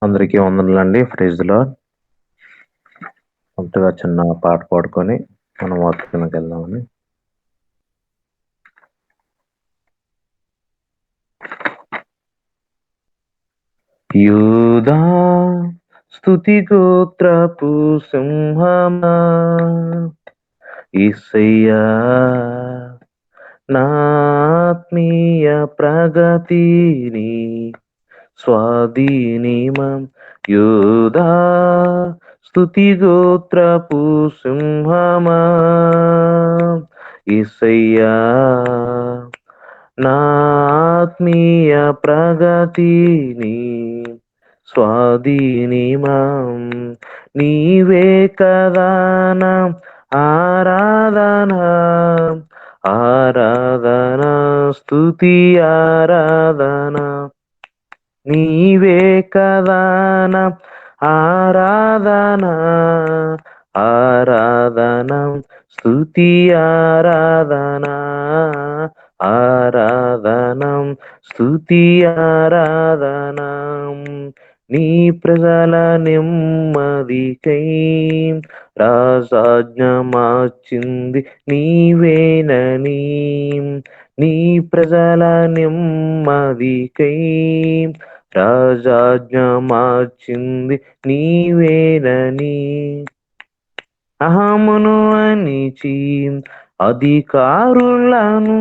అందరికీ వందనాలండి. Praise the Lord. ముందుగా చిన్న పాట పాడుకొని మనం వాక్యంలోకి వెళ్దామని. యూదా స్తుతి గోత్రపు సింహమా, యేసయ్యా నా ఆత్మీయ ప్రగతిని స్వాధీనిమం. యూదా స్తుతి గోత్రపు సింహమా, యేసయ్యా నా ఆత్మీయ ప్రగతిని స్వాధీనిమం. నీవే కదా నా ఆరాధన, ఆరాధన స్తుతి ఆరాధన. నీవే కదా నా ఆరాధన, ఆరాధన స్తుతి ఆరాధన, ఆరాధన స్తుతి ఆరాధన. నీ ప్రజల నెమ్మదికై రాజాజ్ఞ మార్చింది నీవేనని, నీ ప్రజల నెమ్మదికై రాజాజ్ఞ మార్చింది నీవేనని. అహమును అణిచి అధికారులను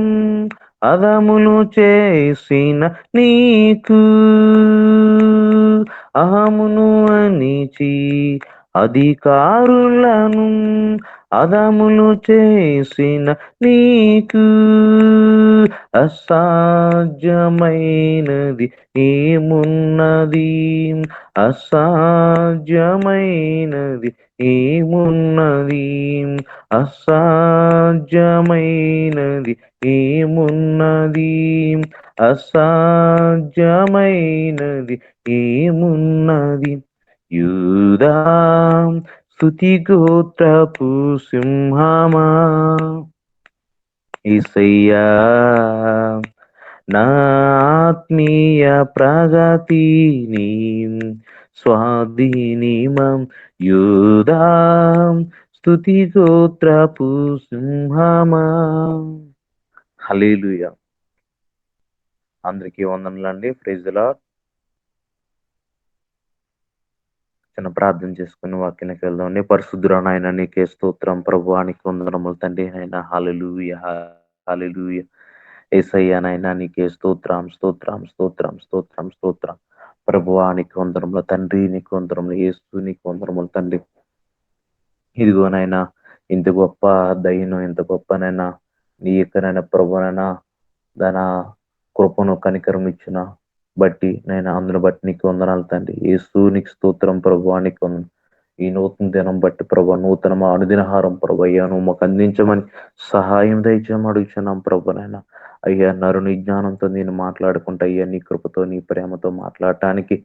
అదమును చేసిన నీకు, అహమును అణిచి అధికారులను అదములు చేసిన నీకు అసాధ్యమైనది ఏమున్నది, అసాధ్యమైనది ఏమున్నది, అసాధ్యమైనది ఏమున్నది, అసాధ్యమైనది ఏమున్నది. యూదా స్తుతి గోత్రపు సింహమా, యేసయ్యా నా ఆత్మీయ ప్రగతిని స్వాధీనిమం. యూదా స్తుతి గోత్రపు సింహమా. హల్లెలూయా. అందరికీ వందనాలండి. Praise the Lord. చిన్న ప్రార్థన చేసుకుని వాక్యానికి వెళ్దామండి. పరిశుద్ధుడా నాయన నీకే స్తోత్రం ప్రభువా, నీకు వందనములు తండ్రి నాయన. హల్లెలూయా, హల్లెలూయా. యేసయ్యా నాయన నీకే స్తోత్రం, స్తోత్రం, స్తోత్రం, స్తోత్రం, స్తోత్రం ప్రభువా, నీకు వందనములు తండ్రి, నీకు వందనములు యేసు, నీకు వందనములు తండ్రి. ఇదిగో నాయన ఇంత గొప్ప దయను, ఇంత గొప్పనైనా నీ యొక్కనైనా ప్రభునైనా దాని కృపను కనికరం ఇచ్చిన బట్టి నేను అందును బట్టి నీకు వందనాలు తండ్రి. యేసు నీకు స్తోత్రం ప్రభువా, నీకు వందనం. ఈ నూతన దినం బట్టి ప్రభు, నూతన మా అనుదినహారం ప్రభు అయ్యా నువ్వు మాకు అందించమని సహాయం దయచేయమని అడుగుచున్నాం ప్రభు నాయన. అయ్యా నరుని జ్ఞానంతో నేను మాట్లాడుకుంటా అయ్యా నీ కృపతో నీ ప్రేమతో మాట్లాడటానికి,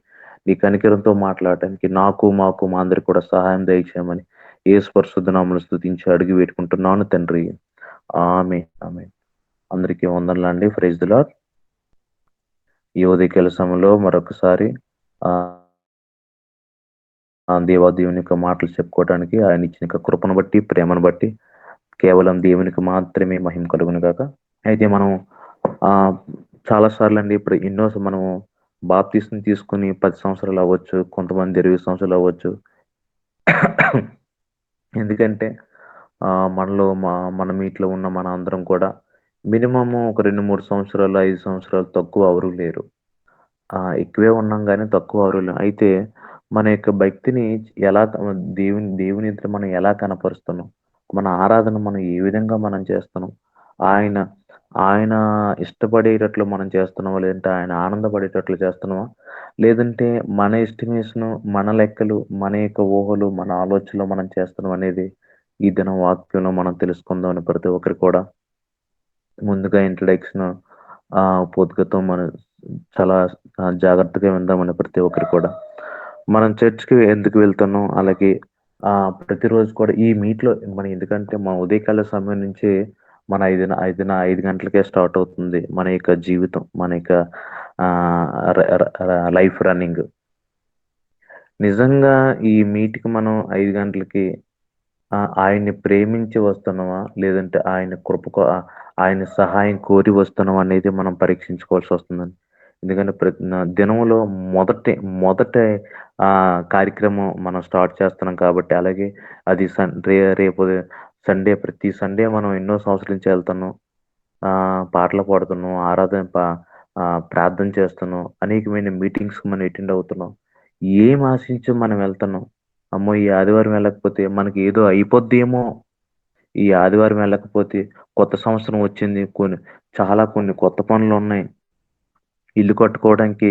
నీ కనికరంతో మాట్లాడటానికి నాకు మాకు మా అందరికి కూడా సహాయం దయచేయమని యేసు పరిశుద్ధ నామములో స్తుతించి అడిగి పెట్టుకుంటున్నాను తండ్రి. ఆమేన్, ఆమేన్. అందరికీ వందనాలండి. Praise the Lord. ఈ ఉదయకాల సమయంలో మరొకసారి దేవాదేవుని యొక్క మాటలు చెప్పుకోవడానికి ఆయన ఇచ్చిన యొక్క కృపను బట్టి, ప్రేమను బట్టి కేవలం దేవునికి మాత్రమే మహిమ కలుగును గాక. అయితే మనం చాలా సార్లు అండి ఇప్పుడు ఎన్నో మనము బాప్తిస్మం తీసుకుని 10 సంవత్సరాలు అవ్వచ్చు, కొంతమంది 20 సంవత్సరాలు అవ్వచ్చు. ఎందుకంటే మనలో మన మీట్లో ఉన్న మన అందరం కూడా మినిమం ఒక 2-3 సంవత్సరాలు, 5 సంవత్సరాలు తక్కువ ఎవరు లేరు. ఎక్కువే ఉన్నాం కానీ తక్కువ ఎవరు లేరు. అయితే మన యొక్క భక్తిని ఎలా దేవుని ఎదుట మనం ఎలా కనపరుస్తున్నాం, మన ఆరాధన మనం ఏ విధంగా మనం చేస్తున్నాం, ఆయన ఆయన ఇష్టపడేటట్లు మనం చేస్తున్నామా, లేదంటే ఆయన ఆనందపడేటట్లు చేస్తున్నామా, లేదంటే మన ఎస్టిమేషన్, మన లెక్కలు, మన యొక్క ఊహలు, మన ఆలోచనలు మనం చేస్తున్నాం అనేది ఈ దిన వాక్యంలో మనం తెలుసుకుందామని ప్రతి ఒక్కరు కూడా ముందుగా ఇంట్రడక్షన్ పొద్దుగతో మనం చాలా జాగ్రత్తగా విందామని ప్రతి ఒక్కరు కూడా. మనం చర్చ్కి ఎందుకు వెళ్తున్నాం, అలాగే ప్రతిరోజు కూడా ఈ మీట్లో మనం, ఎందుకంటే మా ఉదయకాల సమయం నుంచి మన 5 గంటలకే స్టార్ట్ అవుతుంది మన యొక్క జీవితం, మన యొక్క లైఫ్ రన్నింగ్. నిజంగా ఈ మీట్‌కి మనం 5 గంటలకి ఆయన్ని ప్రేమించి వస్తున్నామా? లేదంటే ఆయన ఆయన సహాయం కోరి వస్తున్నామా అనేది మనం పరీక్షించుకోవాల్సొస్తుందండి. ఎందుకంటే దినంలో మొదటి మొదటి కార్యక్రమం మనం స్టార్ట్ చేస్తున్నాం కాబట్టి, అలాగే అది రేపు సండే ప్రతి సండే మనం ఎన్నో సంవత్సరాల నుంచి ఎళ్తున్నాం. పాటలు పాడుతున్నాం, ప్రార్థన చేస్తున్నాం, అనేకమైన మీటింగ్స్‌కి మనం అటెండ్ అవుతున్నాం. ఏం ఆశించి మనం వెళ్తున్నాం? అమ్మో! ఈ ఆదివారం వెళ్ళకపోతే మనకి ఏదో అయిపోద్దేమో, ఈ ఆదివారం వెళ్ళకపోతే కొత్త సంవత్సరం వచ్చింది. కొన్ని కొత్త పనులున్నాయి. ఇల్లు కట్టుకోవడానికి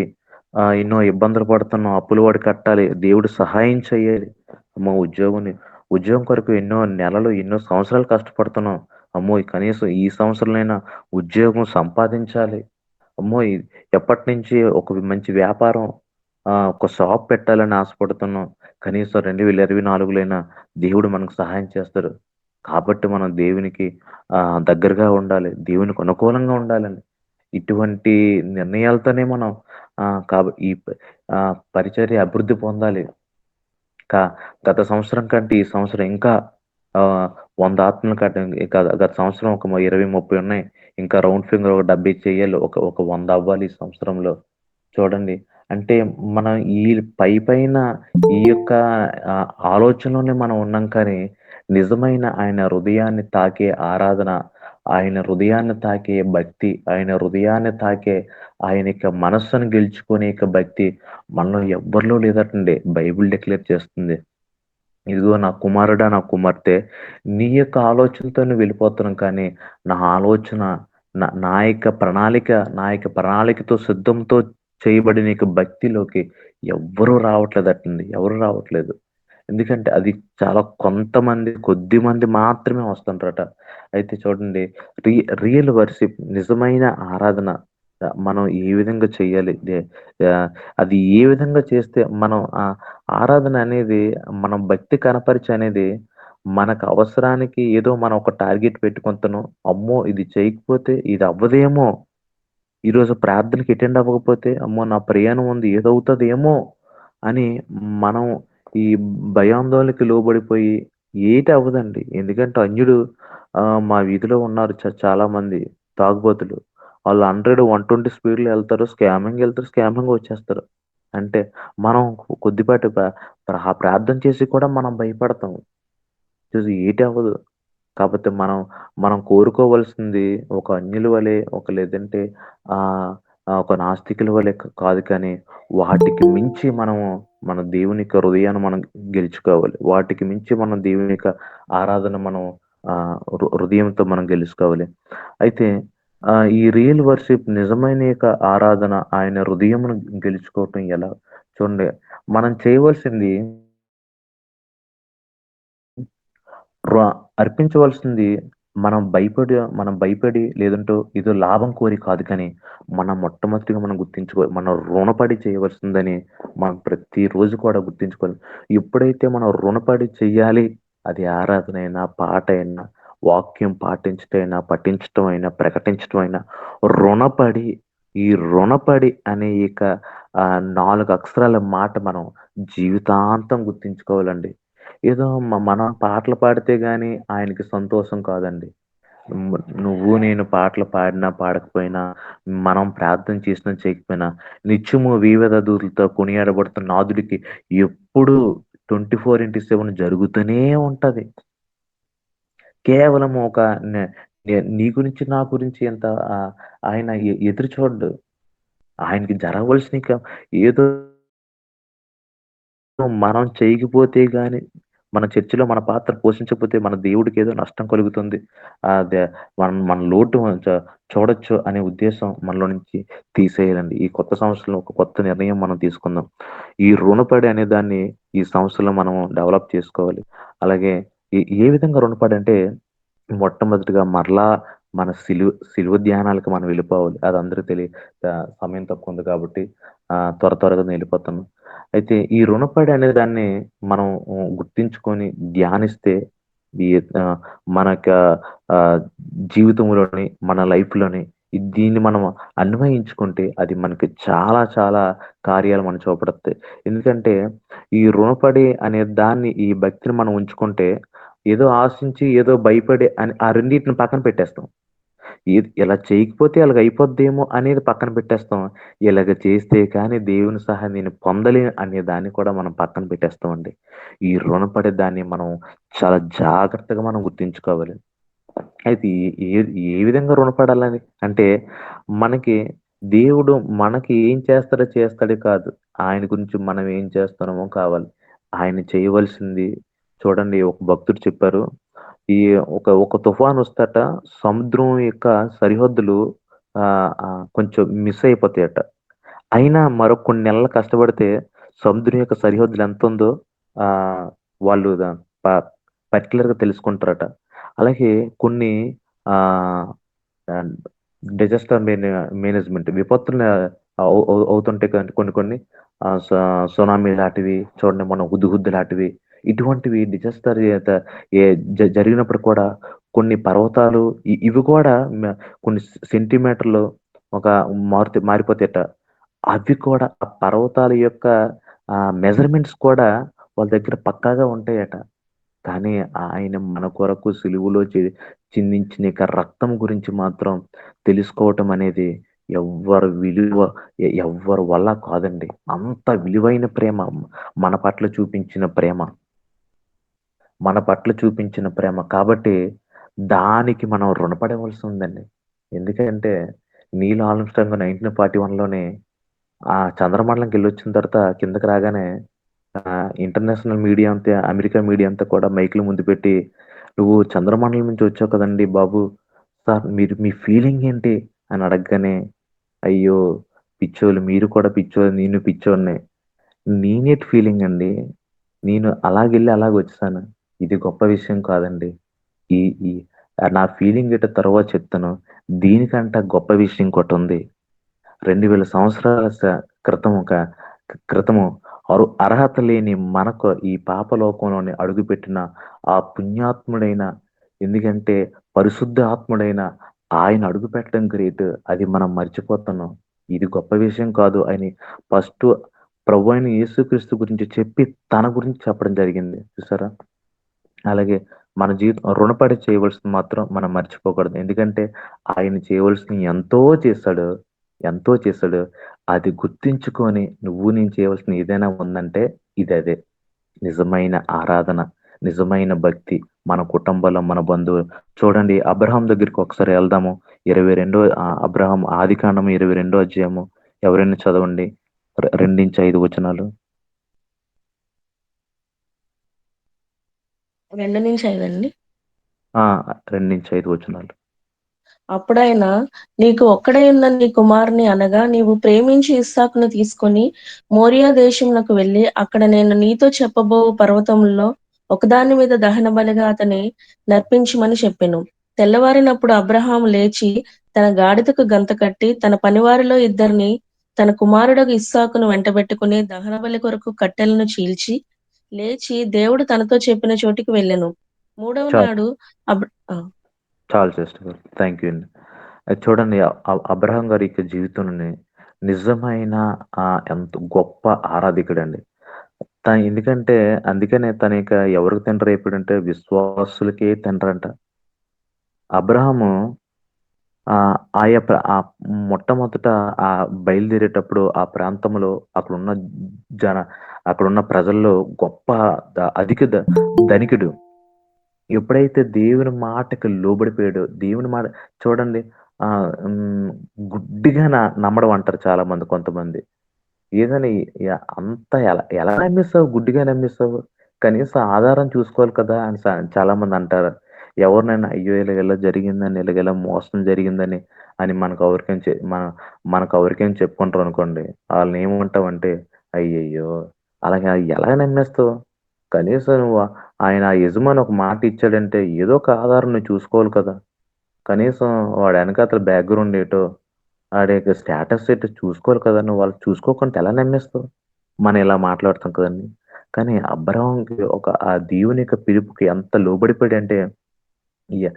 ఎన్నో ఇబ్బందులు పడుతున్నాం. అప్పులు వాడి కట్టాలి. దేవుడు సహాయం చేయాలి. అమ్మో! ఉద్యోగం కొరకు ఎన్నో నెలలు, ఎన్నో సంవత్సరాలు కష్టపడుతున్నాం. అమ్మో! కనీసం ఈ సంవత్సరంలోనైనా ఉద్యోగం సంపాదించాలి. అమ్మో! ఎప్పటినుంచి ఒక మంచి వ్యాపారం ఒక షాప్ పెట్టాలని ఆశపడుతున్నాం. కనీసం 2024లైనా దేవుడు మనకు సహాయం చేస్తాడు. కాబట్టి మనం దేవునికి దగ్గరగా ఉండాలి. దేవునికి అనుకూలంగా ఉండాలండి. ఇటువంటి నిర్ణయాలతోనే మనం ఈ పరిచర్య అభివృద్ధి పొందాలి. క గత సంవత్సరం కంటే ఈ సంవత్సరం ఇంకా 100 ఆత్మలు గత సంవత్సరం ఒక 20, 30 ఉన్నాయి. ఇంకా రౌండ్ ఫిగర్ ఒక 70 చేయాలి. ఒక 100 అవ్వాలి ఈ సంవత్సరంలో. చూడండి. అంటే మనం ఈ పైన ఈ యొక్క ఆలోచనలోనే మనం ఉన్నాం కానీ, నిజమైన ఆయన హృదయాన్ని తాకే ఆరాధన, ఆయన హృదయాన్ని తాకే భక్తి, ఆయన హృదయాన్ని తాకే ఆయన యొక్క మనస్సును గెలుచుకునే యొక్క భక్తి మనలో ఎవ్వరిలో లేదటండి. బైబిల్ డిక్లేర్ చేస్తుంది. ఇదిగో నా కుమారుడా, నా కుమార్తె నీ యొక్క ఆలోచనతో నువ్వు వెళ్ళిపోతున్నావు కానీ, నా ఆలోచన నా యొక్క ప్రణాళికతో సిద్ధంతో చేయబడిన యొక్క భక్తిలోకి ఎవ్వరూ రావట్లేదటండి. ఎవరు రావట్లేదు. ఎందుకంటే అది చాలా కొద్ది మంది మాత్రమే వస్తుంటారట. అయితే చూడండి రి రియల్ వర్షిప్ నిజమైన ఆరాధన మనం ఏ విధంగా చేయాలి? అది ఏ విధంగా చేస్తే మనం ఆరాధన అనేది మనం భక్తి కనపరిచి అనేది మనకు అవసరానికి ఏదో మనం ఒక టార్గెట్ పెట్టుకుంటున్నాం. అమ్మో! ఇది చేయకపోతే ఇది అవ్వదేమో! ఈరోజు ప్రార్థనకి అటెండ్ అవ్వకపోతే అమ్మో! నా ప్రయాణం ఉంది ఏదవుతదేమో! అని మనం ఈ భయాందోళనకి లోబడిపోయి ఏటి అవ్వదండి. ఎందుకంటే మా వీధిలో ఉన్నారు చాలామంది తాగుబోతులు. వాళ్ళు 100, 120 స్పీడ్‌లో ఎళ్తారు. స్కామింగ్‌గా వచ్చేస్తారు. అంటే మనం కొద్దిపాటి ప్రార్థన చేసి కూడా మనం భయపడతాం. చూసి ఏటి అవ్వదు. కాపోతే మనం కోరుకోవాల్సింది ఒక అన్యుల వలె, లేదంటే ఆహ్, ఒక నాస్తికుల వలె కాదు కానీ, వాటికి మించి మన దేవుని యొక్క హృదయాన్ని మనం గెలుచుకోవాలి. వాటికి మించి మనం దేవుని యొక్క ఆరాధన మనం హృదయంతో మనం గెలుచుకోవాలి. అయితే ఈ రియల్ వర్షిప్ నిజమైన యొక్క ఆరాధన ఆయన హృదయమును గెలుచుకోవటం ఎలా? చూడండి మనం చేయవలసింది ర అర్పించవలసింది మనం భయపడి లేదంటే ఏదో లాభం కోరి కాదు కానీ, మొట్టమొదటిగా మనం మనం రుణపడి చేయవలసిందని మనం ప్రతిరోజు కూడా గుర్తుంచుకోవాలి. ఎప్పుడైతే మనం రుణపడి చెయ్యాలి, అది ఆరాధనైనా, పాటైనా, వాక్యం పఠించటం అయినా, ప్రకటించటం అయినా, రుణపడి ఈ రుణపడి అనే ఇక 4 అక్షరాల మాట మనం జీవితాంతం గుర్తుంచుకోవాలండి. ఏదో మనం పాటలు పాడితే గాని ఆయనకి సంతోషం కాదండి. హ్మ్. నేను పాటలు పాడినా, పాడకపోయినా, మనం ప్రార్థన చేసినా, చేయకపోయినా, నిత్యము వివిధ దూతలతో కొనియాడబడుతున్న నాదుడికి ఎప్పుడూ 24/7 జరుగుతూనే ఉంటది. కేవలం ఒక నే నే నీ గురించి, నా గురించి ఆయన ఎదురు చూడడు. ఆయనకి జరగవలసినయి ఏదో మనం చేయకపోతే గాని, మన చర్చిలో మన పాత్ర పోషించకపోతే మన దేవుడికేదో నష్టం కలుగుతుంది. అదే మన లోటు చూడొచ్చు అనే ఉద్దేశం మనలో నుంచి తీసేయాలండి. ఈ కొత్త సంవత్సరంలో ఒక కొత్త నిర్ణయం మనం తీసుకుందాం. ఈ రుణపడి అనే దాన్ని ఈ సంవత్సరంలో మనం డెవలప్ చేసుకోవాలి. అలాగే ఏ విధంగా రుణపడి అంటే మొట్టమొదటిగా మరలా మన సిలువ ధ్యానాలకు మనం వెళ్ళిపోవాలి. అది అందరికి సమయం తక్కువ ఉంది కాబట్టి త్వరగా నేనెళ్ళిపోతాను. అయితే ఈ రుణపడి అనే దాన్ని మనం గుర్తించుకొని ధ్యానిస్తే ఈ ఆహ్, మన యొక్క ఆహ్, జీవితంలోని, మన లైఫ్‌లోని దీన్ని మనం అన్వయించుకుంటే అది మనకి చాలా చాలా కార్యాలు మనం చూపడతాయి. ఎందుకంటే ఈ రుణపడి అనే దాన్ని ఈ భక్తిని మనం ఉంచుకుంటే ఏదో ఆశించి ఏదో భయపడి అని ఆ రెండిటిని పక్కన పెట్టేస్తాం. ఇలా చేయకపోతే అలాగ అయిపోద్దేమో అనేది పక్కన పెట్టేస్తాం. ఇలాగ చేస్తే కానీ దేవుని సహాయం నేను పొందలేను అనే దాన్ని కూడా మనం పక్కన పెట్టేస్తామండి. ఈ రుణపడే దాన్ని మనం చాలా జాగ్రత్తగా మనం గుర్తుంచుకోవాలి. అయితే ఏ ఏ విధంగా రుణపడాలని అంటే మనకి దేవుడు మనకి ఏం చేస్తాడో చేస్తాడే కాదు. ఆయన గురించి మనం ఏం చేస్తున్నామో కావాలి. ఆయన చేయవలసింది చూడండి ఒక భక్తుడు చెప్పారు. ఈ ఒక తుఫాన్ వస్తట సముద్రం యొక్క సరిహద్దులు కొంచెం మిస్ అయిపోతాయట. అయినా మరో కొన్ని నెలలు కష్టపడితే సముద్రం యొక్క సరిహద్దులు ఎంతుందో ఆహ్, వాళ్ళు ప పర్టిక్యులర్‌గా తెలుసుకుంటారట. అలాగే కొన్ని ఆహ్, ఆహ్, డిజాస్టర్ మేనేజ్‌మెంట్ విపత్తులు అవుతుంటాయి కదండీ కొన్ని కొన్ని సునామీ లాంటివి చూడండి మొన్న హుద్‌హుద్ లాంటివి ఇటువంటివి డిజాస్టర్ ఏ జరిగినప్పుడు కూడా కొన్ని పర్వతాలు ఇవి కూడా కొన్ని సెంటీమీటర్లు ఒక మారిపోతాయట. అవి కూడా ఆ పర్వతాల యొక్క మెజర్‌మెంట్స్ కూడా వాళ్ళ దగ్గర పక్కాగా ఉంటాయట. కానీ ఆయన మన కొరకు సిలువలో చిందించిన యొక్క రక్తం గురించి మాత్రం తెలుసుకోవటం అనేది ఎవ్వరి విలువ ఎవ్వరి వల్ల కాదండి. అంత విలువైన ప్రేమ మన పట్ల చూపించిన ప్రేమ. మన పట్ల చూపించిన ప్రేమ. కాబట్టి దానికి మనం రుణపడవలసి ఉందండి. ఎందుకంటే నీల్ ఆర్మ్‌స్ట్రాంగ్ 1941లోనే ఆ చంద్రమండలంకెళ్ళొచ్చిన తర్వాత కిందకి రాగానే ఇంటర్నేషనల్ మీడియా అంతా అమెరికా మీడియా అంతా కూడా మైకుల ముందు పెట్టి, "నువ్వు చంద్రమండలం నుంచి వచ్చావు కదండీ బాబు! సార్ మీ ఫీలింగ్ ఏంటి?" అని అడగగానే, "అయ్యో! పిచ్చోలు మీరు కూడా పిచ్చోలు, నేను పిచ్చోడినే. నేనేటి ఫీలింగ్ అండి. నేను అలాగెళ్ళి అలాగొచ్చేసాను. ఇది గొప్ప విషయం కాదండి. ఈ ఈ నా ఫీలింగ్ ఏంటో తర్వాత చెప్తాను. దీనికంట గొప్ప విషయం ఇంకోటుంది. 2000 సంవత్సరాల క్రితం క్రితము అర్హత లేని మనకు ఈ పాపలోకంలోని అడుగుపెట్టిన ఆ పుణ్యాత్ముడైన ఎందుకంటే పరిశుద్ధ ఆత్ముడైన ఆయన అడుగుపెట్టడం గ్రేట్. అది మనం మర్చిపోతున్నాం. ఇది గొప్ప విషయం కాదు అని ఫస్ట్ ప్రభువైన యేసుక్రీస్తు గురించి చెప్పి తన గురించి చెప్పడం జరిగింది. చూసారా? అలాగే మన జీవితం రుణపడి చేయవలసింది మాత్రం మనం మర్చిపోకూడదు. ఎందుకంటే ఆయన చేయవలసినవి ఎంతో చేశాడు. అది గుర్తుంచుకొని నువ్వు నేను చేయవలసిన ఏదైనా ఉందంటే ఇదదే. నిజమైన ఆరాధన, నిజమైన భక్తి మన కుటుంబంలో మన బంధువులు చూడండి అబ్రహాం దగ్గరికి ఒకసారి వెళ్దాము. 22 అబ్రహాం ఆదికాండం 22 అధ్యాయము ఎవరైనా చదవండి. 2-5 వచనాలు. 2-5 అండి. ఆ! 2-5 వచనాలు. అప్పుడాయన, నీకు ఒక్కడే ఉన్న నీ కుమారుని అనగా నీవు ప్రేమించి ఇస్సాకును తీసుకొని మోరియా దేశమునకు వెళ్ళి అక్కడ నేను నీతో చెప్పబో పర్వతముల్లో ఒకదాని మీద దహన బలిగా అతని నర్పించమని చెప్పెను. తెల్లవారినప్పుడు అబ్రహాము లేచి తన గాడిదకు గంత కట్టి తన పనివారిలో ఇద్దరిని తన కుమారుడగు ఇస్సాకును వెంటబెట్టుకుని దహన బలి కొరకు కట్టెలను చీల్చి లేచి దేవుడు తనతో చెప్పిన చోటికి వెళ్ళెను. మూడవ చాలు. నాడు అబ్ ఆ, చాలు సిస్టర్ గారు. థ్యాంక్ యూ అండి. అది చూడండి అబ్రహాం గారి యొక్క జీవితంలోని నిజమైన ఎంత గొప్ప ఆరాధికుడండి. ఎందుకంటే అందుకనే తన ఇక ఎవరికి తండ్రి అయిపోయాడంటే విశ్వాసులకే తండ్రంట. అబ్రహాము మొట్టమొదట బయలుదేరేటప్పుడు ఆ ప్రాంతంలో జన అక్కడున్న ప్రజల్లో గొప్ప అధిక ధనికుడు. ఎప్పుడైతే దేవుని మాటకి లోబడిపోయాడో, దేవుని మాట చూడండి ఆహ్, హ్మ్, గుడ్డిగా నమ్మడం అంటారు చాలామంది కొంతమంది. ఏదని అంత ఎలా నమ్మేసావు? గుడ్డిగా నమ్మేసావు. కనీసం ఆధారం చూసుకోవాలి కదా! అని చాలామంది అంటారు. ఎవరినైనా అయ్యో! ఇలాగ జరిగిందని, ఇలాగ మోసం జరిగిందని అని మనకు ఎవరికైనా చెప్పుకుంటారనుకోండి. ఆళ్ళని ఏమంటామంటే, అయ్యయ్యో! అలాగా ఎలా నమ్మేస్తావు? కనీసం నువ్వు ఆయన ఆ యజమాని ఒక మాట ఇచ్చాడంటే ఏదో ఒక ఆధారం నువ్వు చూసుకోవాలి కదా! కనీసం వాడి ఎనకాతల బ్యాక్‌గ్రౌండ్ ఏటో, ఆడి యొక్క స్టేటస్ ఏంటో చూసుకోవాలి కదా! నువ్వు వాళ్ళు చూసుకోకుండా ఎలా నమ్మేస్తావు? మనం ఇలా మాట్లాడుతాం కదండీ! కానీ అబ్రాహాంకి ఆ దేవుని యొక్క పిలుపుకి ఎంత లోబడిపోయాడంటే, య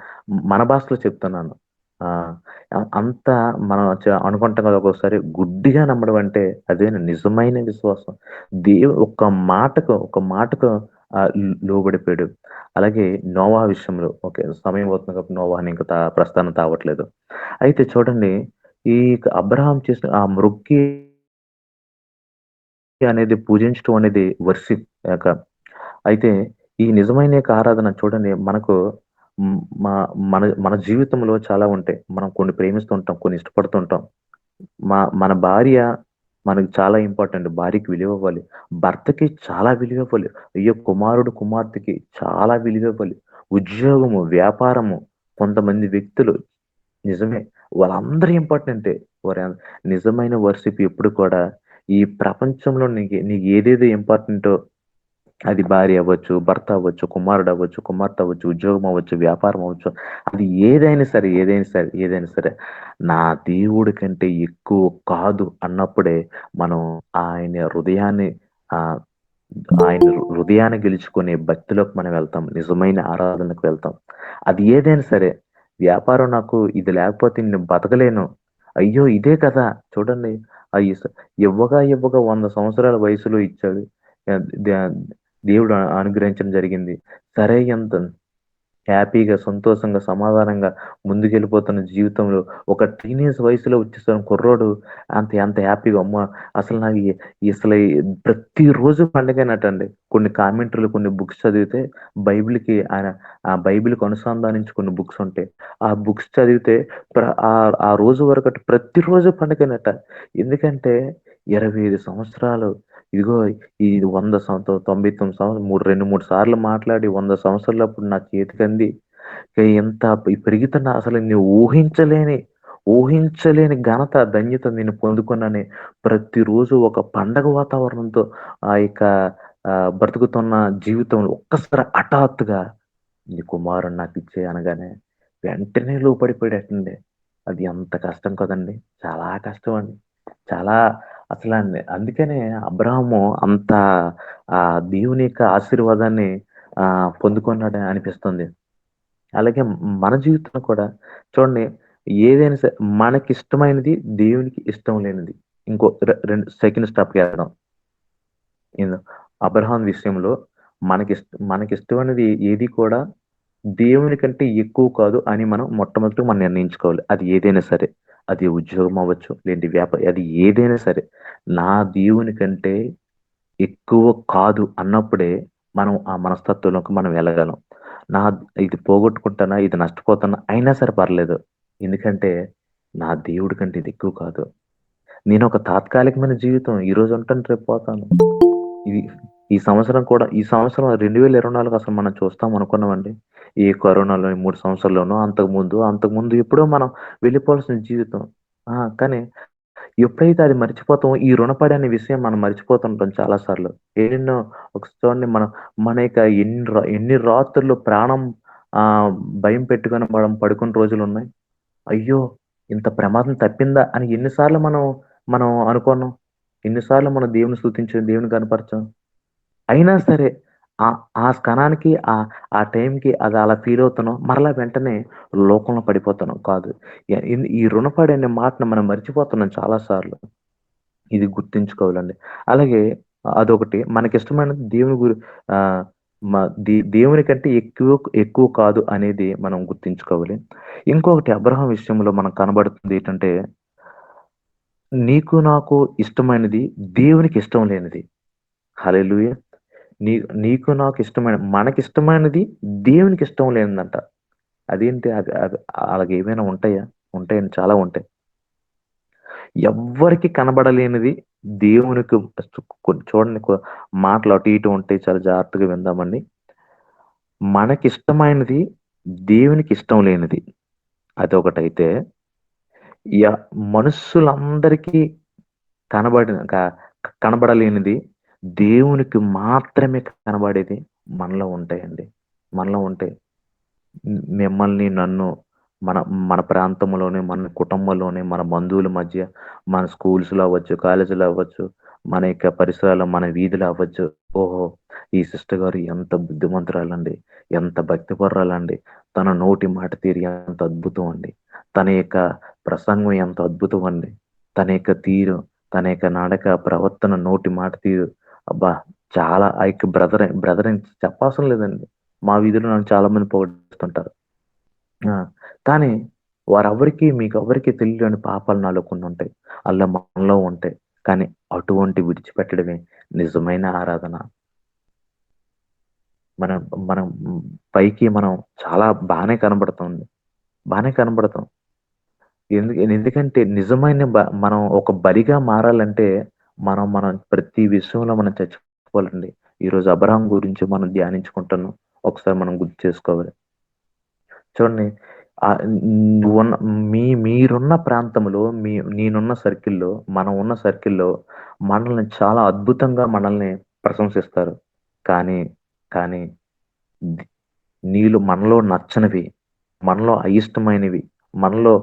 మన భాషలో చెప్తున్నాను. ఆ! అంత మనం అనుకుంటాం కదా! ఒక్కోసారి గుడ్డిగా నమ్మడం అంటే అదే నిజమైన విశ్వాసం. ఒక్క మాటకు లోబడిపోయాడు. అలాగే నోవా విషయంలో ఓకే. సమయం అవుతుంది కాబట్టి నోవాని ఇంక ప్రస్తావన తావట్లేదు. అయితే చూడండి ఈ అబ్రహాం చేసిన ఆ మ్రొక్కి అనేది పూజించడం అనేది వర్షిప్ యాక అయితే ఈ నిజమైన యొక్క ఆరాధన చూడండి మనకు హ్మ్, మ మన మన జీవితంలో చాలా ఉంటాయి. మనం కొన్ని ప్రేమిస్తూ ఉంటాం, కొన్ని ఇష్టపడుతూ ఉంటాం. మన భార్య మనకు చాలా ఇంపార్టెంట్. భార్యకి విలువివ్వాలి. భర్తకి చాలా విలువివ్వాలి. అయ్యో! కుమారుడు, కుమార్తెకి చాలా విలువివ్వాలి. ఉద్యోగము, వ్యాపారము, కొంతమంది వ్యక్తులు నిజమే. వాళ్ళందరూ ఇంపార్టెంటే. వర నిజమైన వర్షిప్ ఎప్పుడు కూడా ఈ ప్రపంచంలో నీకు ఏదేది ఇంపార్టెంటో అది భార్య అవ్వచ్చు, భర్త అవ్వచ్చు, కుమారుడు అవ్వచ్చు, కుమార్తె అవ్వచ్చు, ఉద్యోగం అవ్వచ్చు, వ్యాపారం అవ్వచ్చు. అది ఏదైనా సరే నా దేవుడి కంటే ఎక్కువ కాదు అన్నప్పుడే మనం ఆయన హృదయాన్ని ఆహ్, ఆయన హృదయాన్ని గెలుచుకునే భక్తిలోకి మనం వెళ్తాం. నిజమైన ఆరాధనకు వెళ్తాం. అది ఏదైనా సరే వ్యాపారం నాకు ఇది లేకపోతే నేను బతకలేను. అయ్యో! ఇదే కదా! చూడండి ఆ ఇవ్వగా 100 సంవత్సరాల వయసులో ఇచ్చాడు. ఆహ్, ద దేవుడు అనుగ్రహించడం జరిగింది. సరే ఎంత హ్యాపీగా, సంతోషంగా, సమాధానంగా ముందుకెళ్ళిపోతున్న జీవితంలో ఒక టీనేజ్ వయసులో వచ్చేసిన కుర్రోడు అంత హ్యాపీగా అమ్మా! అసలు నాకు అసలు ప్రతిరోజు పండగేనటండి. కొన్ని కామెంటరీలు, కొన్ని బుక్స్ చదివితే ఆ బైబిల్‌కి అనుసంధానించి కొన్ని బుక్స్ ఉంటాయి. ఆ బుక్స్ చదివితే ఆ రోజు వరకట ప్రతిరోజు పండగేనట. ఎందుకంటే 25 సంవత్సరాలు ఇదిగో ఈ 100 99 2, 3 సార్లు మాట్లాడి 100 సంవత్సరాలప్పుడు నా చేతికంది. ఎంత పెరుగుతున్న అసలు నేను ఊహించలేని ఘనత, ధన్యత నేను పొందుకున్నానే. ప్రతిరోజు ఒక పండగ వాతావరణంతో ఆ యొక్క బ్రతుకుతున్న జీవితంలో ఒక్కసారి హఠాత్తుగా నీ కుమారుడిని నాకిచ్చేయి అనగానే వెంటనే లోపడిపోయాడటండి. అది ఎంత కష్టం కదండీ! చాలా కష్టం అండి. చాలా అందుకనే అబ్రాహాము అంత దేవుని యొక్క ఆశీర్వాదాన్ని పొందుకున్నాడని అనిపిస్తుంది. అలాగే మన జీవితంలో కూడా చూడండి ఏదైనా సరే మనకిష్టమైనది దేవునికి ఇష్టం లేనిది. ఇంకో 2 సెకండ్ స్టెప్‌కెళ్దాం. ఏందో అబ్రహాం విషయంలో మనకిష్టమైనది ఏది కూడా దేవుని కంటే ఎక్కువ కాదు అని మనం నిర్ణయించుకోవాలి. అది ఏదైనా సరే. అది ఉద్యోగం అవ్వచ్చు, లేదంటే అది ఏదైనా సరే. నా దేవుని కంటే ఎక్కువ కాదు అన్నప్పుడే మనం ఆ మనస్తత్వంలోకి మనం వెళ్ళగలం. నా ఇది పోగొట్టుకుంటానా, ఇది నష్టపోతానా అయినా సరే పర్లేదు. ఎందుకంటే నా దేవుడి కంటే ఇది ఎక్కువ కాదు. నేనొక తాత్కాలికమైన జీవితం ఈరోజు ఉంటాను, రేపు పోతాను. ఇది ఈ సంవత్సరం 2024 అసలు మనం చూస్తాం అనుకున్నామండి. ఈ కరోనాలో ఈ 3 సంవత్సరాల్లోనో అంతకుముందు ఎప్పుడో మనం వెళ్ళిపోవాల్సిన జీవితం. కానీ ఎప్పుడైతే అది మర్చిపోతామో ఈ రుణపడి అనే విషయం మనం మర్చిపోతుంటాం చాలా సార్లు. ఎన్నెన్నో చూడండి మన యొక్క ఎన్ని రాత్రులు ప్రాణం ఆహ్, భయం పెట్టుకొని మనం పడుకున్న రోజులున్నాయి. అయ్యో! ఇంత ప్రమాదం తప్పిందా అని ఎన్ని సార్లు మనం అనుకున్నాం. ఎన్ని సార్లు మనం దేవుని స్తుతించాం, దేవుని కనపరిచాం. అయినా సరే ఆ ఆ క్షణానికి ఆ టైంకి అది అలా ఫీల్ అవుతున్నాం. మరలా వెంటనే లోకంలో పడిపోతున్నాం కాదు. ఈ రుణపడి అనే మాటను మనం మర్చిపోతున్నాం చాలా సార్లు. ఇది గుర్తుంచుకోవాలండి. అలాగే అదొకటి. మనకిష్టమైనది దేవుని ఆహ్, మ దేవుని కంటే ఎక్కువ కాదు అనేది మనం గుర్తుంచుకోవాలి. ఇంకొకటి అబ్రహాం విషయంలో మనకు కనబడుతుంది ఏంటంటే, నీకు నాకు ఇష్టమైనది దేవునికి ఇష్టం లేనిది. హల్లెలూయా! నీ నీకు నాకు మనకిష్టమైనది దేవునికి ఇష్టం లేనిదంట. అదేంటి అది అది అలాగేమైనా ఉంటాయా? ఉంటాయండి. చాలా ఉంటాయి. ఎవ్వరికీ కనబడలేనిది దేవునికి చూడండి మాటలు అటు ఇటు ఉంటాయి. చాలా జాగ్రత్తగా విందామండి. మనకిష్టమైనది దేవునికి ఇష్టం లేనిది. అదొకటైతే య మనుష్యులందరికీ కనబడిన క కనబడలేనిది దేవునికి మాత్రమే కనబడేది మనలో ఉంటాయండి. మనలో ఉంటాయి. మిమ్మల్ని, నన్ను మన మన ప్రాంతంలోనే, మన కుటుంబంలోనే, మన బంధువుల మధ్య, మన స్కూల్స్‌లో అవ్వచ్చు, కాలేజీలో అవ్వచ్చు, మన యొక్క పరిసరాల్లో, మన వీధిలో అవ్వచ్చు. ఓహో! ఈ సిస్టర్ గారు ఎంత బుద్ధిమంతురాలండి. ఎంత భక్తిపరురాలండి. తన నోటి మాట తీరు ఎంత అద్భుతం అండి. తన యొక్క ప్రసంగం ఎంత అద్భుతం అండి. తన యొక్క తీరు, తన యొక్క నడక, ప్రవర్తన, నోటి మాట తీరు అబ్బా! చాలా ఆ యొక్క బ్రదర్ అని చెప్పవసరం లేదండి. మా వీధిలో నన్ను చాలా మంది పొగుడుతుంటారు. ఆ! కానీ మీకెవ్వరికీ తెలియని పాపాలు నాలో కొన్నుంటాయి. అలా మనలో ఉంటాయి. కానీ అటువంటి విడిచిపెట్టడమే నిజమైన ఆరాధన. మనం మనం పైకి మనం చాలా బానే కనబడతాం. బానే కనబడతాం. ఎందుకంటే నిజమైన మనం ఒక బలిగా మారాలంటే మనం ప్రతి విషయంలో మనం చచ్చిపోవాలండి. ఈరోజు అబ్రహాం గురించి మనం ధ్యానించుకుంటున్నాం. ఒకసారి మనం గుర్తు చేసుకోవాలి. చూడండి ఆహ్, నువ్వున్న మీరున్న ప్రాంతంలో నేనున్న సర్కిల్‌లో, మనం ఉన్న సర్కిల్‌లో మనల్ని చాలా అద్భుతంగా మనల్ని ప్రశంసిస్తారు. కానీ, కానీ ది మనలో నచ్చనివి, మనలో అయిష్టమైనవి, మనలో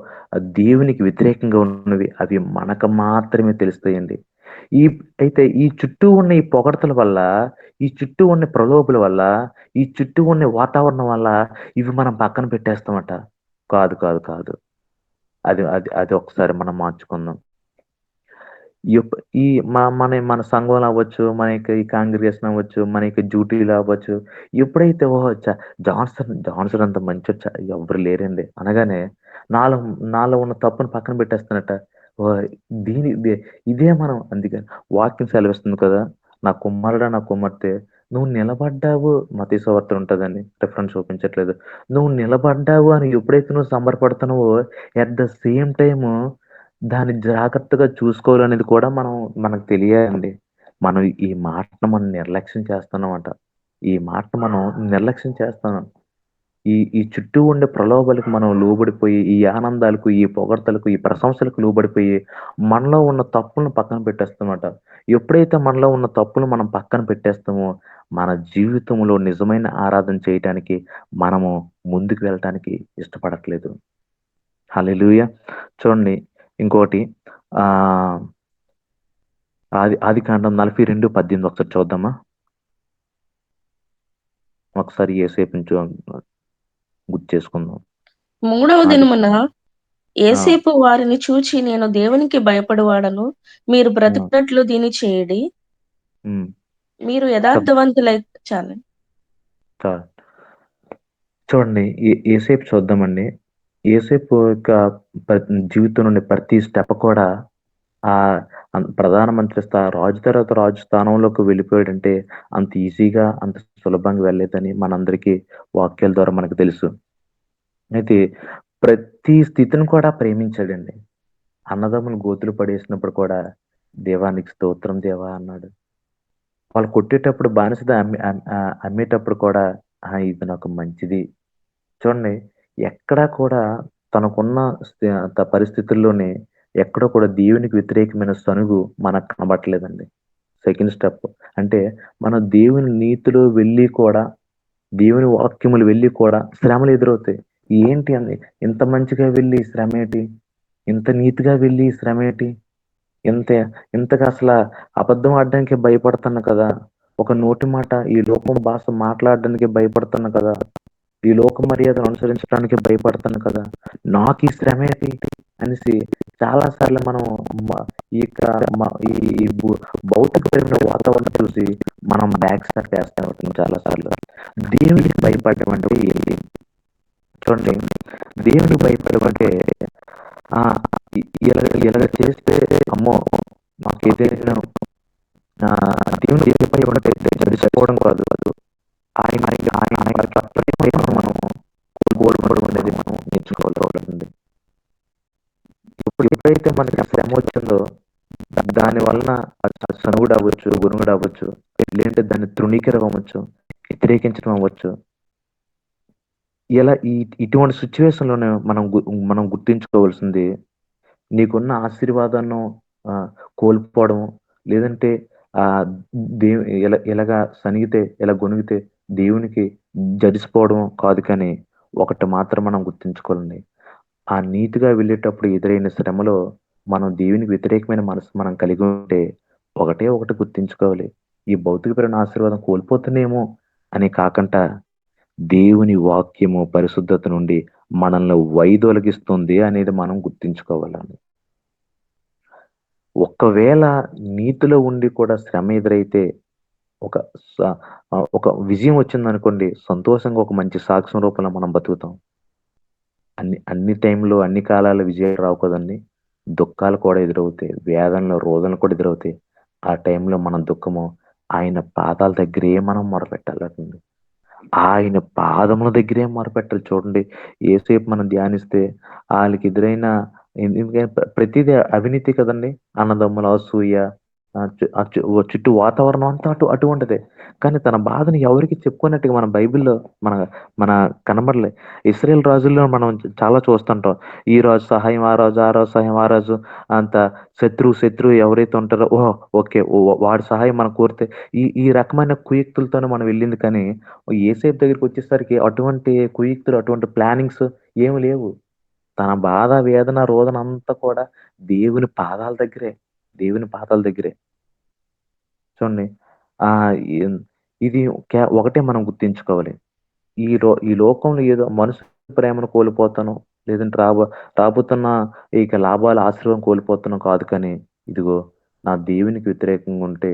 దేవునికి వ్యతిరేకంగా ఉన్నవి అవి మనకు మాత్రమే తెలుస్తాయండి. ఈ ఈ చుట్టూ ఉన్న ఈ పొగడ్తల వల్ల, ఈ చుట్టూ ఉన్న ప్రలోభాల వల్ల, ఈ చుట్టూ ఉన్న వాతావరణం వల్ల ఇవి మనం పక్కన పెట్టేస్తామట. కాదు, కాదు, కాదు. అది అది అది ఒకసారి మనం మార్చుకుందాం. ఎప్ ఈ మన సంఘంలో అవ్వచ్చు, మన యొక్క ఈ కాంగ్రిగేషన్ అవ్వచ్చు, మన యొక్క డ్యూటీలు అవ్వచ్చు. ఎప్పుడైతే ఓహో! జాన్సన్ అంత మంచోడు ఎవ్వరు లేరండి అనగానే నాలో నాలో ఉన్న తప్పును పక్కన పెట్టేస్తానట. ఓహ్! దీని ఇదే ఇదే మనం అందుకని వాక్యం సెలవిస్తుంది కదా! నా కుమారుడా, నా కుమార్తె నువ్వు నిలబడ్డావు మత్తయి సువార్తలో ఉంటదండి. రిఫరెన్స్ చూపించట్లేదు. నువ్వు నిలబడ్డావు అని ఎప్పుడైతే నువ్వు సంబరపడుతున్నావో ఎట్ ద సేమ్ టైము దాన్ని జాగ్రత్తగా చూసుకోవాలనేది కూడా మనకు తెలియాలండి. మనం ఈ మాటను మనం నిర్లక్ష్యం చేస్తున్నామంట. ఈ మాటను మనం నిర్లక్ష్యం చేస్తున్నాం. ఈ చుట్టూ ఉండే ప్రలోభాలకు మనం లోబడిపోయి, ఈ ఆనందాలకు, ఈ పొగడ్తలకు, ఈ ప్రశంసలకు లోబడిపోయి, మనలో ఉన్న తప్పులను పక్కన పెట్టేస్తామట. ఎప్పుడైతే మనలో ఉన్న తప్పులు మనం పక్కన పెట్టేస్తామో, మన జీవితంలో నిజమైన ఆరాధన చేయటానికి మనము ముందుకు వెళ్ళటానికి ఇష్టపడట్లేదు. హల్లెలూయా! చూడండి ఇంకోటి ఆహ్, ఆదికాండం 42:18 ఒకసారి చూద్దామా? ఒకసారి యేసేపుని గుర్తు చేసుకుందాం. మూడవ ఆది దినమున ఆ! యేసేపు వారిని చూచి నేను దేవునికి భయపడువాడను. మీరు ఆ! బ్రతికినట్లు దీన్ని చేయుడి. హ్మ్. మీరు చెప్ యథార్థవంతులై చాలు. చ చూడండి యేసేపు చూద్దామండి. యేసేపు యొక్క జీవితం నుండి ప్రతి స్టెప్ కూడా ఆహ్, ప్రధానమంత్రి రాజు తర్వాత రాజు స్థానంలోకి వెళ్ళిపోయాడంటే అంత ఈజీగా, అంత సులభంగా వెళ్ళలేదని మనందరికీ వాక్యాల ద్వారా మనకు తెలుసు. అయితే ప్రతి స్థితిని కూడా ప్రేమించాడండి. అన్నదమ్ములు గోతులు పడేసినప్పుడు కూడా "దేవా నీకు స్తోత్రం దేవా" అన్నాడు. వాళ్ళు కొట్టేటప్పుడు బానిసగా అమ్మేటప్పుడు కూడా ఇది నాకు మంచిది. చూడండి ఎక్కడా కూడా తనకున్న పరిస్థితుల్లోనే ఎక్కడో కూడా దేవునికి వ్యతిరేకమైన సణుగు మనకు కనబడట్లేదండి. సెకండ్ స్టెప్ అంటే మనం దేవుని నీతిలో వెళ్ళి కూడా దేవుని వాక్యములు వెళ్ళి కూడా శ్రమలు ఎదురవుతాయి. ఏంటి అని ఇంత మంచిగా వెళ్ళి శ్రమేటి? ఇంత నీతిగా వెళ్ళి శ్రమేటి? ఇంత ఇంతగా అబద్ధం ఆడడానికి భయపడుతున్నా కదా! ఒక నోటి మాట ఈ లోకం భాష మాట్లాడడానికి భయపడుతున్నా కదా! ఈ లోక మర్యాదను అనుసరించడానికి భయపడుతున్నా కదా! నాకీ శ్రమేటి అనేసి చాలా సార్లు మనం మ ఈ యొక్క మ ఈ ఈ భూ భౌతికపరమైన వాతావరణం చూసి మనం బ్యాక్ స్టెప్ వేస్తా ఉంటాం చాలా సార్లు. దేవునికి భయపడడం అంటే ఏంటి? చూడండి దేవునికి భయపడడం అంటే ఆహ్, ఇలాగ చేస్తే అమ్మో! మాకేదైనా దేవునికి భయపడడం అంటే జడిసిపోవడం కాదు. ఆయన ఆయన ప్రేమను మనం కోల్పోవడం అనేది మనం నేర్చుకోవాలండి. ఎప్పుడైతే మనకి శ్రమ వచ్చిందో దాని వలన సనుగుడు అవ్వచ్చు, గొనుగుడు అవ్వచ్చు, లేదంటే దాన్ని తృణీకరం అవ్వచ్చు, వ్యతిరేకించడం అవ్వచ్చు. ఇలా ఇటువంటి సిట్యుయేషన్‌లోనే మనం గుర్తుంచుకోవాల్సింది నీకున్న ఆశీర్వాదాన్ని ఆహ్, కోల్పోవడం లేదంటే ఆహ్, దేవ్ ఇలాగా సనిగితే, ఇలా గొణిగితే దేవునికి జడిసిపోవడం కాదు కానీ, ఒకటి మాత్రం మనం గుర్తుంచుకోవాలండి. ఆ నీతిగా వెళ్ళేటప్పుడు ఎదురైన శ్రమలో మనం దేవునికి వ్యతిరేకమైన మనసు మనం కలిగి ఉంటే, ఒకటే ఒకటి గుర్తుంచుకోవాలి. ఈ భౌతికపరమైన ఆశీర్వాదం కోల్పోతున్నామేమో అని కాకంట దేవుని వాక్యము, పరిశుద్ధత నుండి మనల్ని వైదొలగిస్తుంది అనేది మనం గుర్తించుకోవాలండి. ఒక్కవేళ నీతిలో ఉండి కూడా శ్రమ ఎదురైతే ఒక ఒక విజయం వచ్చిందనుకోండి, సంతోషంగా ఒక మంచి సాక్ష్యం రూపంలో మనం బతుకుతాం. అన్ని టైంలో, అన్ని కాలాలు విజయాలు రావు కదండీ! దుఃఖాలు కూడా ఎదురవుతాయి. వేదనలు, రోదనలు కూడా ఎదురవుతాయి. ఆ టైంలో మన దుఃఖము ఆయన పాదాల దగ్గరే మనం మొరపెట్టాలండి. ఆయన పాదముల దగ్గరే మొరపెట్టాలి చూడండి. యేసేపు మనం ధ్యానిస్తే ఆళ్ళకి ఎదురైన ఎందుకంటే ప్రతీదీ అవినీతి కదండీ! అన్నదమ్ముల అసూయ చుట్టూ వాతావరణం అంతా అటువంటిదే. కానీ తన బాధని ఎవరికీ చెప్పుకున్నట్టుగా మన బైబిల్‌లో మన మన కనబడలే. ఇశ్రాయేల్ రాజుల్లో మనం చాలా చూస్తుంటాం. ఈ రాజు సహాయం ఆ రాజు, ఆ రాజు సహాయం ఆ రాజు అంత శత్రువు ఎవరైతే ఉంటారో ఓకే. వాడి సహాయం మనం కోరితే ఈ ఈ రకమైన కుయుక్తులతోనే మనం వెళ్ళింది కానీ యేసేపు దగ్గరికొచ్చేసరికి అటువంటి కుయుక్తులు, అటువంటి ప్లానింగ్స్ ఏమి లేవు. తన బాధ, వేదన, రోదన అంతా కూడా దేవుని పాదాల దగ్గరే. దేవుని పాదాల దగ్గరే. చూడండి. ఎన్ ఇది ఒకటే మనం గుర్తించుకోవాలి. ఈ లోకంలో ఏదో మనుషుల ప్రేమను కోల్పోతాను, లేదంటే రాబోతున్న ఇక లాభాలు, ఆశీర్వాదం కోల్పోతున్నాం కాదు కానీ, ఇదిగో నా దేవునికి వ్యతిరేకంగా ఉంటే,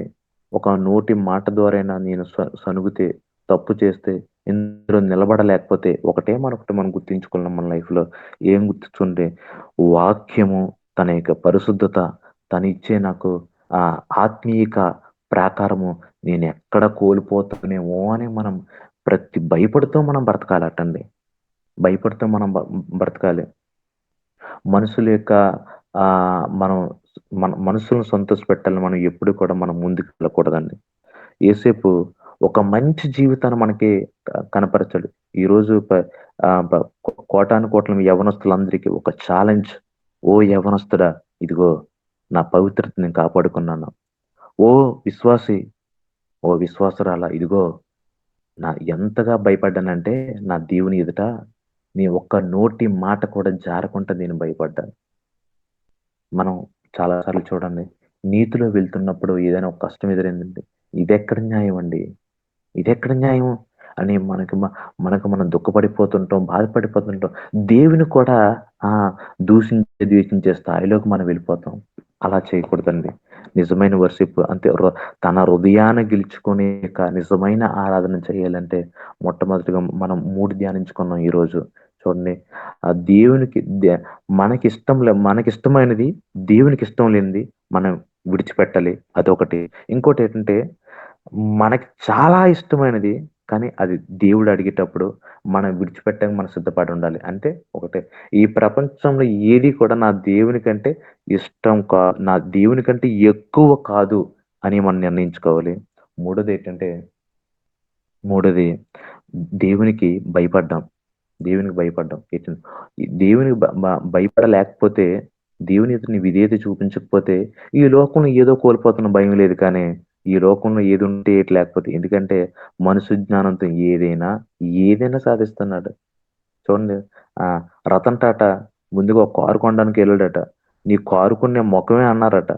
ఒక నోటి మాట ద్వారైనా నేను సణుగితే, తప్పు చేస్తే, ఇందులో నిలబడలేకపోతే ఒకటే మనం గుర్తుంచుకున్నాం మన లైఫ్‌లో. ఏం గుర్తుంచుకుంటే వాక్యము, తన యొక్క పరిశుద్ధత, తనిచ్చే నాకు ఆత్మీయక ప్రాకారము నేనెక్కడ కోల్పోతానేమో అని మనం భయపడుతూ మనం బ్రతకాలటండి. భయపడుతూ మనం బ్రతకాలి. మనుషుల యొక్క మనం మనుషులను సంతోషపెట్టాలని మనం ఎప్పుడు కూడా మనం ముందుకెళ్ళకూడదండి. యేసేపు ఒక మంచి జీవితాన్ని మనకి కనపరచాడు. ఈరోజు కోటానుకోట్ల యవ్వనస్తులందరికీ ఒక ఛాలెంజ్. ఓ యవ్వనస్తుడా! ఇదిగో నా పవిత్రత నేను కాపాడుకున్నాను. ఓ విశ్వాసి, ఓ విశ్వాసురాలా ఇదిగో ఎంతగా భయపడ్డానంటే నా దేవుని ఎదుట నీ ఒక్క నోటి మాట కూడా జారకుండా నేను భయపడ్డాను. మనం చాలా సార్లు చూడండి. నీతిలో వెళ్తున్నప్పుడు ఏదైనా ఒక కష్టం ఎదురైందంటే ఇదెక్కడ న్యాయం అండి? ఇదెక్కడ న్యాయం? అని మనకు మనం దుఃఖపడిపోతుంటాం, బాధపడిపోతుంటాం. దేవుని కూడా ద్వేషించే స్థాయిలోకి మనం వెళ్ళిపోతాం. అలా చేయకూడదండి. నిజమైన వర్షిప్ అంతే తన హృదయాన్ని గెలుచుకునే నిజమైన ఆరాధన చేయాలంటే మొట్టమొదటిగా మనం 3 ధ్యానించుకున్నాం ఈరోజు. చూడండి. ఆ దేవునికి మనకిష్టమైనది దేవునికి ఇష్టం లేనిది మనం విడిచిపెట్టాలి. అదొకటి. ఇంకోటేంటంటే మనకి చాలా ఇష్టమైనది కానీ అది దేవుడు అడిగేటప్పుడు మనం విడిచిపెట్టడానికి మనం సిద్ధపడి ఉండాలి. అంటే ఒకటే ఈ ప్రపంచంలో ఏది కూడా నా దేవుని కంటే నా దేవుని కంటే ఎక్కువ కాదు అని మనం నిర్ణయించుకోవాలి. మూడోదేంటంటే మూడోది దేవునికి భయపడ్డాం. దేవునికి భయపడ్డాం. దేవునికి భయపడలేకపోతే దేవుని ఎదుట నీ విధేయత చూపించకపోతే ఈ లోకంలో ఏదో కోల్పోతున్న భయం లేదు కానీ ఈ లోకంలో ఏది ఉంటే ఏటి లేకపోతే ఎందుకంటే మనుషు జ్ఞానంతో ఏదైనా సాధిస్తున్నాడు. చూడండి. రతన్ టాటా ముందుగా ఒక కారు కొనడానికి వెళ్ళాడట. నీ కారు కొనే మొఖమే అన్నారట.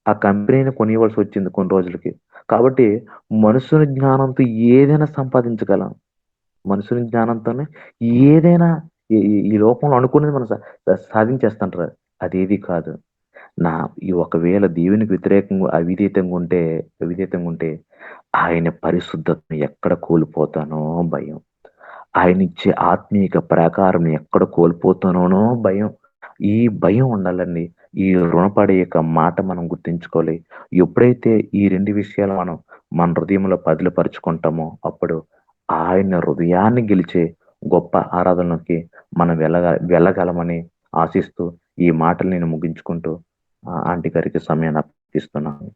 ఆ కంపెనీని కొనివ్వాల్సి వచ్చింది కొన్ని రోజులకి. కాబట్టి మనుషుని జ్ఞానంతో ఏదైనా సంపాదించగలం. మనుషుని జ్ఞానంతోనే ఏదైనా ఈ ఈ లోకంలో అనుకున్నది మనం సాధించేస్తుంటారు. అదేది కాదు. ఈ ఒకవేళ దేవునికి వ్యతిరేకంగా అవిధేయతంగా ఉంటే ఆయన పరిశుద్ధతను ఎక్కడ కోల్పోతానో భయం. ఆయనిచ్చే ఆత్మీయ ప్రాకారం ఎక్కడ కోల్పోతానోనో భయం. ఈ భయం ఉండాలండి. ఈ రుణపడే యొక్క మాట మనం గుర్తుంచుకోవాలి. ఎప్పుడైతే ఈ 2 విషయాలు మనం మన హృదయంలో పదిలపరుచుకుంటామో అప్పుడు ఆయన హృదయాన్ని గెలిచే గొప్ప ఆరాధనలోకి మనం వెళ్ళగలమని ఆశిస్తూ ఈ మాటలు నేను ముగించుకుంటూ ఆంటీ గారికి సమయాన్ని అప్పగిస్తున్నాను.